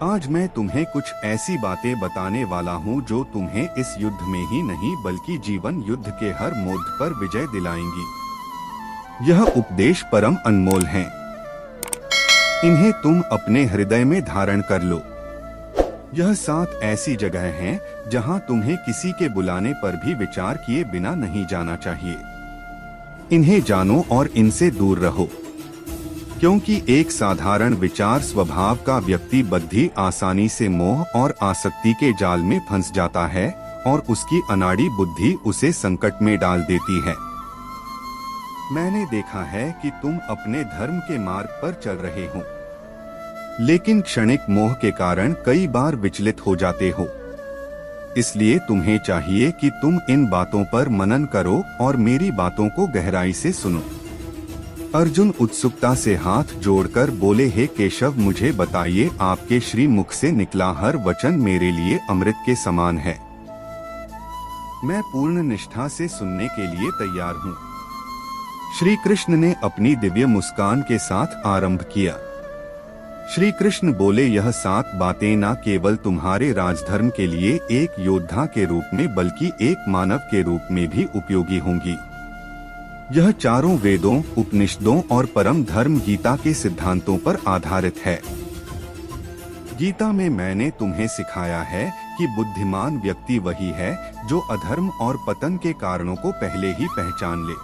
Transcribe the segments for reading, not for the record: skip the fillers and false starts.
आज मैं तुम्हें कुछ ऐसी बातें बताने वाला हूँ जो तुम्हें इस युद्ध में ही नहीं बल्कि जीवन युद्ध के हर मोड़ पर विजय दिलाएंगी। यह उपदेश परम अनमोल हैं। इन्हें तुम अपने हृदय में धारण कर लो। यह 7 ऐसी जगह हैं जहाँ तुम्हें किसी के बुलाने पर भी विचार किए बिना नहीं जाना चाहिए। इन्हें जानो और इनसे दूर रहो, क्योंकि एक साधारण विचार स्वभाव का व्यक्ति बद्धी आसानी से मोह और आसक्ति के जाल में फंस जाता है और उसकी अनाड़ी बुद्धि उसे संकट में डाल देती है। मैंने देखा है कि तुम अपने धर्म के मार्ग पर चल रहे हो, लेकिन क्षणिक मोह के कारण कई बार विचलित हो जाते हो। इसलिए तुम्हें चाहिए कि तुम इन बातों पर मनन करो और मेरी बातों को गहराई से सुनो। अर्जुन उत्सुकता से हाथ जोड़कर बोले, हे केशव, मुझे बताइए, आपके श्री मुख से निकला हर वचन मेरे लिए अमृत के समान है। मैं पूर्ण निष्ठा से सुनने के लिए तैयार हूँ। श्री कृष्ण ने अपनी दिव्य मुस्कान के साथ आरंभ किया। श्री कृष्ण बोले, यह 7 बातें न केवल तुम्हारे राजधर्म के लिए एक योद्धा के रूप में बल्कि एक मानव के रूप में भी उपयोगी होंगी। यह चारों वेदों, उपनिषदों और परम धर्म गीता के सिद्धांतों पर आधारित है। गीता में मैंने तुम्हें सिखाया है कि बुद्धिमान व्यक्ति वही है जो अधर्म और पतन के कारणों को पहले ही पहचान ले।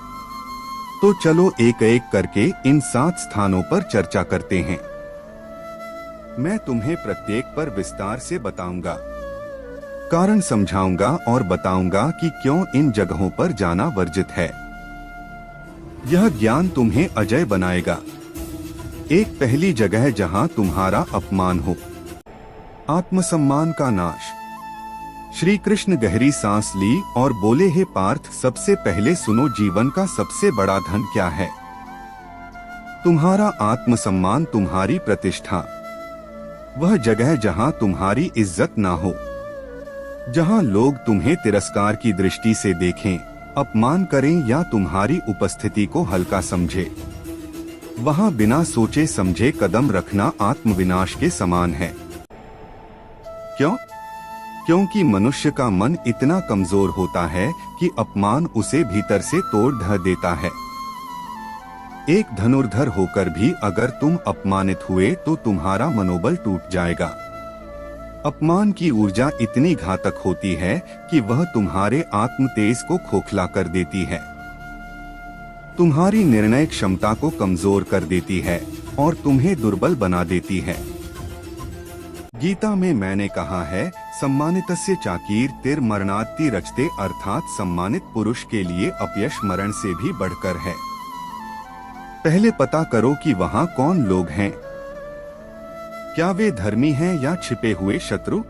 तो चलो एक एक करके इन 7 स्थानों पर चर्चा करते हैं। मैं तुम्हें प्रत्येक पर विस्तार से बताऊंगा, कारण समझाऊंगा और बताऊंगा कि क्यों इन जगहों पर जाना वर्जित है। यह ज्ञान तुम्हें अजय बनाएगा। एक पहली जगह जहां तुम्हारा अपमान हो, आत्मसम्मान का नाश। श्री कृष्ण गहरी सांस ली और बोले, हे पार्थ, सबसे पहले सुनो, जीवन का सबसे बड़ा धन क्या है? तुम्हारा आत्मसम्मान, तुम्हारी प्रतिष्ठा। वह जगह जहां तुम्हारी इज्जत ना हो, जहां लोग तुम्हें तिरस्कार की दृष्टि से देखें, अपमान करें या तुम्हारी उपस्थिति को हल्का समझे, वहां बिना सोचे समझे कदम रखना आत्मविनाश के समान है। क्यों? क्योंकि मनुष्य का मन इतना कमजोर होता है कि अपमान उसे भीतर से तोड़ ढह देता है। एक धनुर्धर होकर भी अगर तुम अपमानित हुए तो तुम्हारा मनोबल टूट जाएगा। अपमान की ऊर्जा इतनी घातक होती है कि वह तुम्हारे आत्म तेज को खोखला कर देती है, तुम्हारी निर्णय क्षमता को कमजोर कर देती है और तुम्हें दुर्बल बना देती है। गीता में मैंने कहा है, सम्मानितस्य चाकीर्तिर् मरणात्ति रचते, अर्थात सम्मानित पुरुष के लिए अपयश मरण से भी बढ़कर है। पहले पता करो कि वहाँ कौन लोग हैं। क्या वे धर्मी हैं या छिपे हुए शत्रु?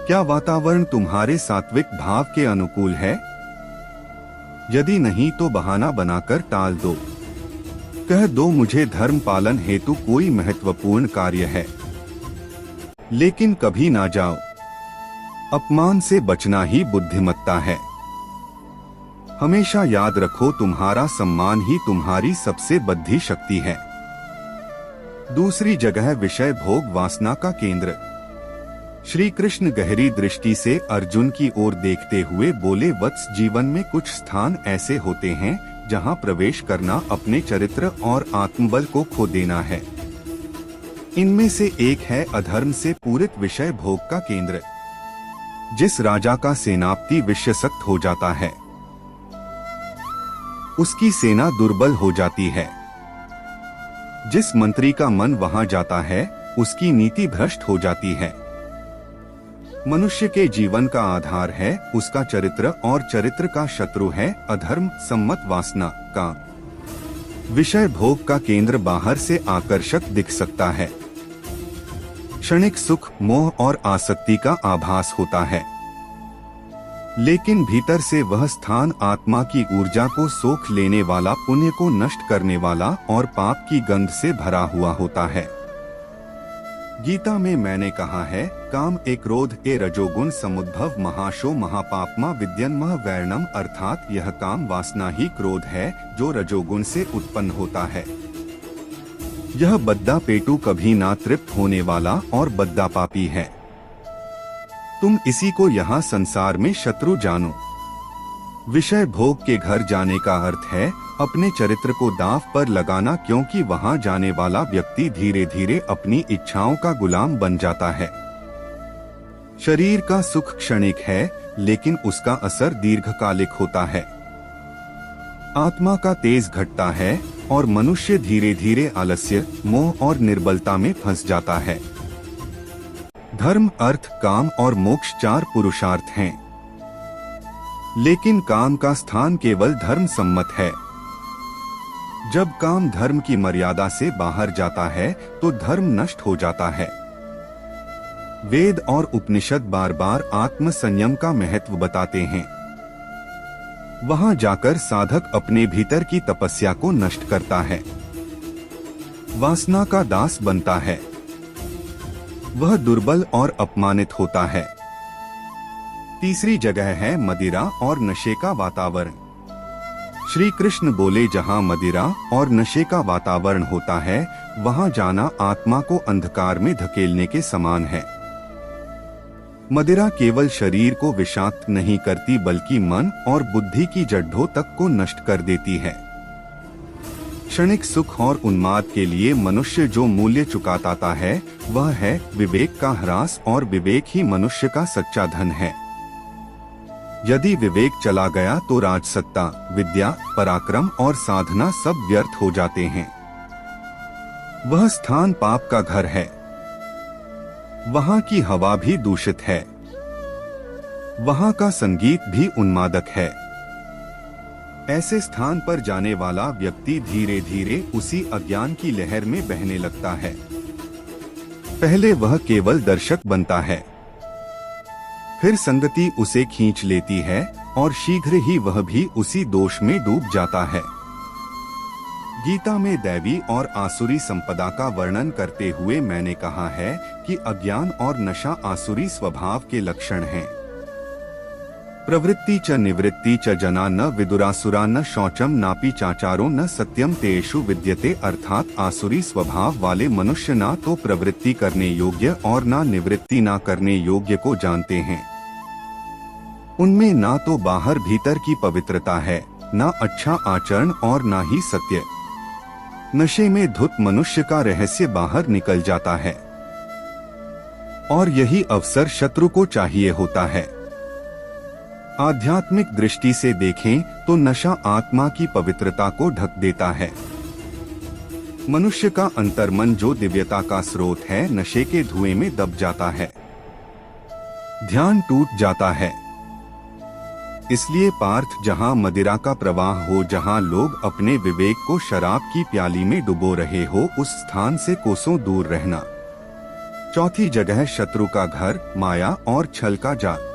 क्या वातावरण तुम्हारे सात्विक भाव के अनुकूल है? यदि नहीं तो बहाना बनाकर टाल दो। कह दो, मुझे धर्म पालन हेतु कोई महत्वपूर्ण कार्य है। लेकिन कभी ना जाओ। अपमान से बचना ही बुद्धिमत्ता है। हमेशा याद रखो, तुम्हारा सम्मान ही तुम्हारी सबसे बद्धी शक्ति है। दूसरी जगह विषय भोग वासना का केंद्र। श्री कृष्ण गहरी दृष्टि से अर्जुन की ओर देखते हुए बोले, वत्स, जीवन में कुछ स्थान ऐसे होते हैं जहां प्रवेश करना अपने चरित्र और आत्मबल को खो देना है। इनमें से एक है अधर्म से पूरित विषय भोग का केंद्र। जिस राजा का सेनापति विषयासक्त हो जाता है, उसकी सेना दुर्बल हो जाती है। जिस मंत्री का मन वहां जाता है, उसकी नीति भ्रष्ट हो जाती है। मनुष्य के जीवन का आधार है उसका चरित्र और चरित्र का शत्रु है अधर्म। सम्मत वासना का विषय भोग का केंद्र बाहर से आकर्षक दिख सकता है। क्षणिक सुख, मोह और आसक्ति का आभास होता है, लेकिन भीतर से वह स्थान आत्मा की ऊर्जा को सोख लेने वाला, पुण्य को नष्ट करने वाला और पाप की गंध से भरा हुआ होता है। गीता में मैंने कहा है, काम एक क्रोध ए रजोगुण समुद्भव महाशो महापापमा विद्यन्मह वैरणम, अर्थात यह काम वासना ही क्रोध है जो रजोगुण से उत्पन्न होता है। यह बद्दा पेटू कभी ना तृप्त होने वाला और बद्दा पापी है। तुम इसी को यहाँ संसार में शत्रु जानो। विषय भोग के घर जाने का अर्थ है अपने चरित्र को दांव पर लगाना, क्योंकि वहाँ जाने वाला व्यक्ति धीरे धीरे अपनी इच्छाओं का गुलाम बन जाता है। शरीर का सुख क्षणिक है, लेकिन उसका असर दीर्घकालिक होता है। आत्मा का तेज घटता है और मनुष्य धीरे धीरे आलस्य, मोह और निर्बलता में फंस जाता है। धर्म, अर्थ, काम और मोक्ष 4 पुरुषार्थ हैं, लेकिन काम का स्थान केवल धर्म सम्मत है। जब काम धर्म की मर्यादा से बाहर जाता है तो धर्म नष्ट हो जाता है। वेद और उपनिषद बार बार आत्म संयम का महत्व बताते हैं। वहां जाकर साधक अपने भीतर की तपस्या को नष्ट करता है, वासना का दास बनता है, वह दुर्बल और अपमानित होता है। तीसरी जगह है मदिरा और नशे का वातावरण। श्री कृष्ण बोले, जहाँ मदिरा और नशे का वातावरण होता है वहाँ जाना आत्मा को अंधकार में धकेलने के समान है। मदिरा केवल शरीर को विषाक्त नहीं करती, बल्कि मन और बुद्धि की जड्ढों तक को नष्ट कर देती है। क्षणिक सुख और उन्माद के लिए मनुष्य जो मूल्य चुकाता है वह है विवेक का ह्रास, और विवेक ही मनुष्य का सच्चा धन है। यदि विवेक चला गया तो राजसत्ता, विद्या, पराक्रम और साधना सब व्यर्थ हो जाते हैं। वह स्थान पाप का घर है। वहाँ की हवा भी दूषित है। वहाँ का संगीत भी उन्मादक है। ऐसे स्थान पर जाने वाला व्यक्ति धीरे धीरे उसी अज्ञान की लहर में बहने लगता है। पहले वह केवल दर्शक बनता है, फिर संगति उसे खींच लेती है और शीघ्र ही वह भी उसी दोष में डूब जाता है। गीता में दैवी और आसुरी संपदा का वर्णन करते हुए मैंने कहा है कि अज्ञान और नशा आसुरी स्वभाव के लक्षण हैं। प्रवृत्ति च निवृत्ति च जना न विदुरासुरा न शौचम नापि चाचारो न सत्यम तेषु विद्यते, अर्थात आसुरी स्वभाव वाले मनुष्य ना तो प्रवृत्ति करने योग्य और ना निवृत्ति ना करने योग्य को जानते हैं। उनमें ना तो बाहर भीतर की पवित्रता है, ना अच्छा आचरण और ना ही सत्य। नशे में धुत मनुष्य का रहस्य बाहर निकल जाता है, और यही अवसर शत्रु को चाहिए होता है। आध्यात्मिक दृष्टि से देखें तो नशा आत्मा की पवित्रता को ढक देता है। मनुष्य का अंतर्मन जो दिव्यता का स्रोत है, नशे के धुएं में दब जाता है, ध्यान टूट जाता है। इसलिए पार्थ, जहां मदिरा का प्रवाह हो, जहां लोग अपने विवेक को शराब की प्याली में डुबो रहे हो, उस स्थान से कोसों दूर रहना। चौथी जगह शत्रु का घर, माया और छल का जाल।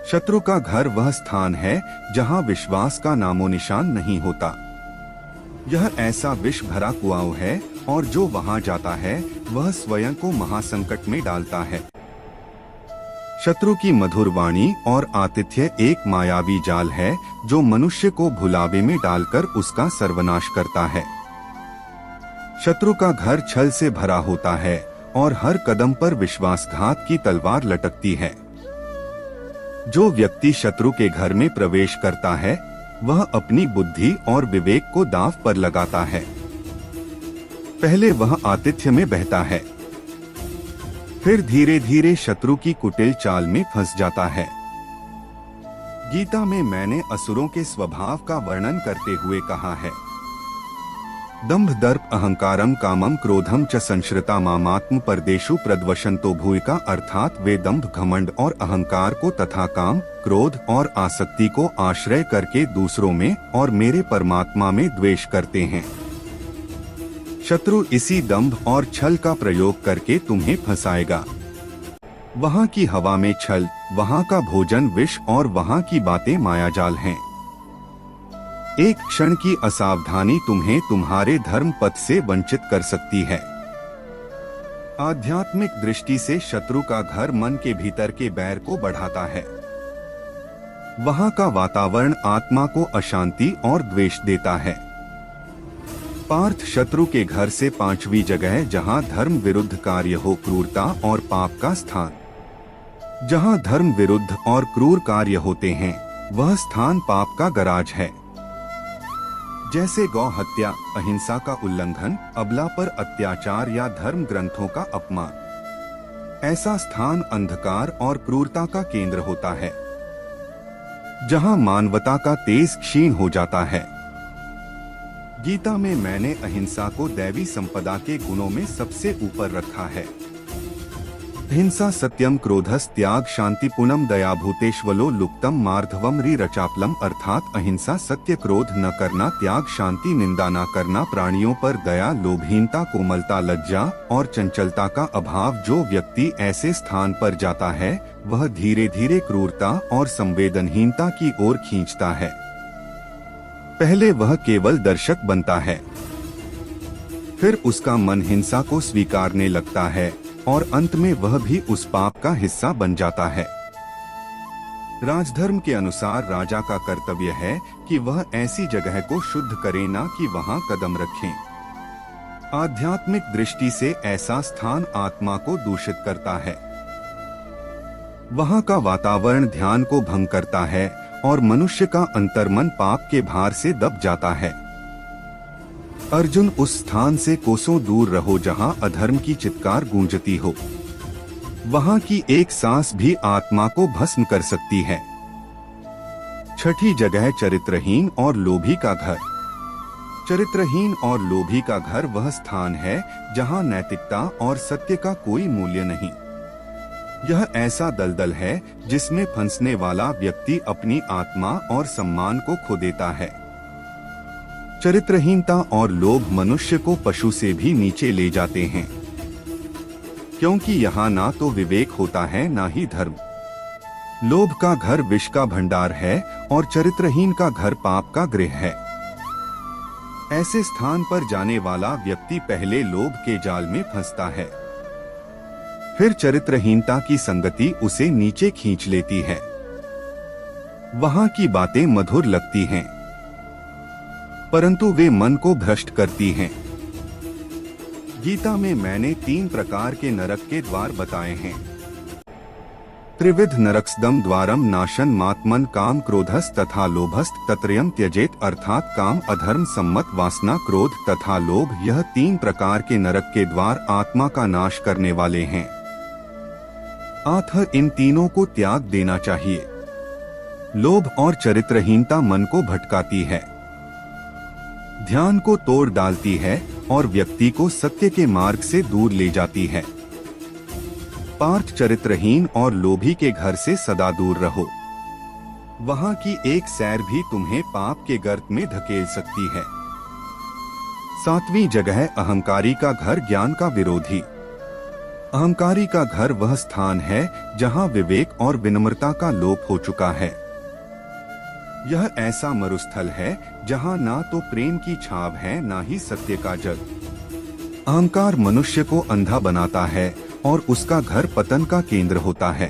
शत्रु का घर वह स्थान है जहां विश्वास का नामो निशान नहीं होता। यह ऐसा विष भरा कुआं है, और जो वहां जाता है वह स्वयं को महासंकट में डालता है। शत्रु की मधुर वाणी और आतिथ्य एक मायावी जाल है जो मनुष्य को भुलावे में डालकर उसका सर्वनाश करता है। शत्रु का घर छल से भरा होता है और हर कदम पर विश्वासघात की तलवार लटकती है। जो व्यक्ति शत्रु के घर में प्रवेश करता है वह अपनी बुद्धि और विवेक को दांव पर लगाता है। पहले वह आतिथ्य में बहता है, फिर धीरे धीरे शत्रु की कुटिल चाल में फंस जाता है। गीता में मैंने असुरों के स्वभाव का वर्णन करते हुए कहा है, दंभ दर्प अहंकारम कामम क्रोधम च संश्रिता मामात्म परदेशु प्रद्वशंतो भूय का, अर्थात वे दंभ, घमंड और अहंकार को तथा काम, क्रोध और आसक्ति को आश्रय करके दूसरों में और मेरे परमात्मा में द्वेष करते हैं। शत्रु इसी दंभ और छल का प्रयोग करके तुम्हें फंसाएगा। वहाँ की हवा में छल, वहाँ का भोजन विष और वहाँ की बातें मायाजाल हैं। एक क्षण की असावधानी तुम्हें तुम्हारे धर्म पथ से वंचित कर सकती है। आध्यात्मिक दृष्टि से शत्रु का घर मन के भीतर के बैर को बढ़ाता है। वहाँ का वातावरण आत्मा को अशांति और द्वेष देता है। पार्थ, शत्रु के घर से पांचवी जगह जहां धर्म विरुद्ध कार्य हो, क्रूरता और पाप का स्थान। जहां धर्म विरुद्ध और क्रूर कार्य होते हैं वह स्थान पाप का गराज है। जैसे गौ हत्या, अहिंसा का उल्लंघन, अबला पर अत्याचार या धर्म ग्रंथों का अपमान, ऐसा स्थान अंधकार और क्रूरता का केंद्र होता है, जहां मानवता का तेज क्षीण हो जाता है। गीता में मैंने अहिंसा को दैवी संपदा के गुणों में सबसे ऊपर रखा है। हिंसा सत्यम क्रोधस त्याग शांति पुनम दया भूतेष्वलो लुप्तम मार्धवम री रचापलम, अर्थात अहिंसा, सत्य, क्रोध न करना, त्याग, शांति, निंदा न करना, प्राणियों पर दया, लोभहीनता, कोमलता, लज्जा और चंचलता का अभाव। जो व्यक्ति ऐसे स्थान पर जाता है वह धीरे धीरे क्रूरता और संवेदनहीनता की ओर खींचता है। पहले वह केवल दर्शक बनता है, फिर उसका मन हिंसा को स्वीकारने लगता है और अंत में वह भी उस पाप का हिस्सा बन जाता है। राजधर्म के अनुसार राजा का कर्तव्य है कि वह ऐसी जगह को शुद्ध करे, ना कि वहां कदम रखें। आध्यात्मिक दृष्टि से ऐसा स्थान आत्मा को दूषित करता है। वहां का वातावरण ध्यान को भंग करता है और मनुष्य का अंतर्मन पाप के भार से दब जाता है। अर्जुन, उस स्थान से कोसों दूर रहो जहां अधर्म की चित्कार गूंजती हो। वहां की एक सांस भी आत्मा को भस्म कर सकती है। छठी जगह चरित्रहीन और लोभी का घर। चरित्रहीन और लोभी का घर वह स्थान है जहां नैतिकता और सत्य का कोई मूल्य नहीं। यह ऐसा दलदल है जिसमें फंसने वाला व्यक्ति अपनी आत्मा और सम्मान को खो देता है। चरित्रहीनता और लोभ मनुष्य को पशु से भी नीचे ले जाते हैं, क्योंकि यहाँ ना तो विवेक होता है ना ही धर्म। लोभ का घर विष का भंडार है और चरित्रहीन का घर पाप का गृह है। ऐसे स्थान पर जाने वाला व्यक्ति पहले लोभ के जाल में फंसता है, फिर चरित्रहीनता की संगति उसे नीचे खींच लेती है। वहां की बातें मधुर लगती हैं, परंतु वे मन को भ्रष्ट करती हैं। गीता में मैंने 3 प्रकार के नरक के द्वार बताए हैं। त्रिविध नरकस्दम द्वारम नाशन मात्मन काम क्रोधस तथा लोभस्त तत्रयम त्यजेत, अर्थात काम, अधर्म, सम्मत, वासना, क्रोध तथा लोभ। यह 3 प्रकार के नरक के द्वार आत्मा का नाश करने वाले हैं। अतः इन तीनों को त्याग देना चाहिए। लोभ और चरित्रहीनता मन को भटकाती है, ध्यान को तोड़ डालती है और व्यक्ति को सत्य के मार्ग से दूर ले जाती है। पार्थ, चरित्रहीन और लोभी के घर से सदा दूर रहो। वहां की एक सैर भी तुम्हें पाप के गर्त में धकेल सकती है। 7वीं जगह अहंकारी का घर, ज्ञान का विरोधी। अहंकारी का घर वह स्थान है जहां विवेक और विनम्रता का लोप हो चुका है। यह ऐसा मरुस्थल है जहां ना तो प्रेम की छाव है ना ही सत्य का जग। अहंकार मनुष्य को अंधा बनाता है और उसका घर पतन का केंद्र होता है।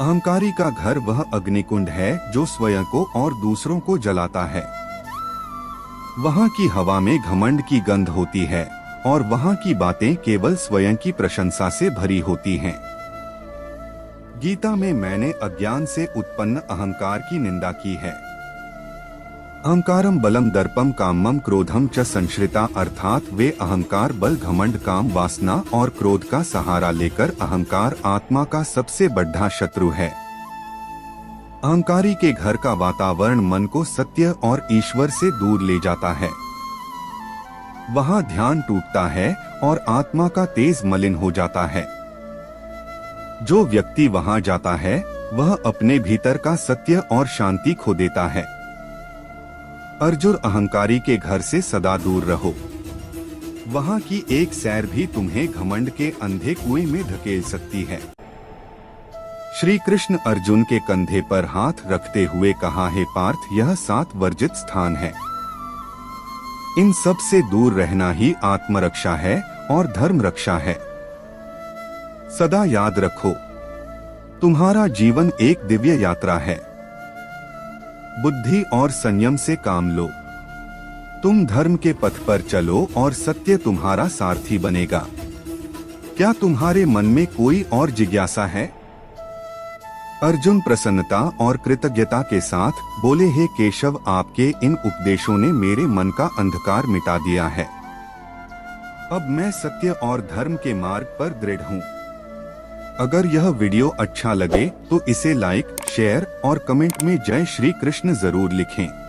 अहंकारी का घर वह अग्निकुंड है जो स्वयं को और दूसरों को जलाता है। वहां की हवा में घमंड की गंध होती है और वहां की बातें केवल स्वयं की प्रशंसा से भरी होती हैं। गीता में मैंने अज्ञान से उत्पन्न अहंकार की निंदा की है। अहंकारम बलम दर्पम कामम क्रोधम च संश्रिता, अर्थात वे अहंकार, बल, घमंड, काम, वासना और क्रोध का सहारा लेकर अहंकार आत्मा का सबसे बड़ा शत्रु है। अहंकारी के घर का वातावरण मन को सत्य और ईश्वर से दूर ले जाता है। वहां ध्यान टूटता है और आत्मा का तेज मलिन हो जाता है। जो व्यक्ति वहां जाता है वह अपने भीतर का सत्य और शांति खो देता है। अर्जुन, अहंकारी के घर से सदा दूर रहो। वहां की एक सैर भी तुम्हें घमंड के अंधे कुएं में धकेल सकती है। श्री कृष्ण अर्जुन के कंधे पर हाथ रखते हुए कहा, हे पार्थ, यह 7 वर्जित स्थान है। इन सब से दूर रहना ही आत्मरक्षा है और धर्म रक्षा है। सदा याद रखो, तुम्हारा जीवन एक दिव्य यात्रा है। बुद्धि और संयम से काम लो। तुम धर्म के पथ पर चलो और सत्य तुम्हारा सारथी बनेगा। क्या तुम्हारे मन में कोई और जिज्ञासा है? अर्जुन प्रसन्नता और कृतज्ञता के साथ बोले, हे केशव, आपके इन उपदेशों ने मेरे मन का अंधकार मिटा दिया है। अब मैं सत्य और धर्म के मार्ग पर दृढ़ हूँ। अगर यह वीडियो अच्छा लगे तो इसे लाइक, शेयर और कमेंट में जय श्री कृष्ण जरूर लिखें।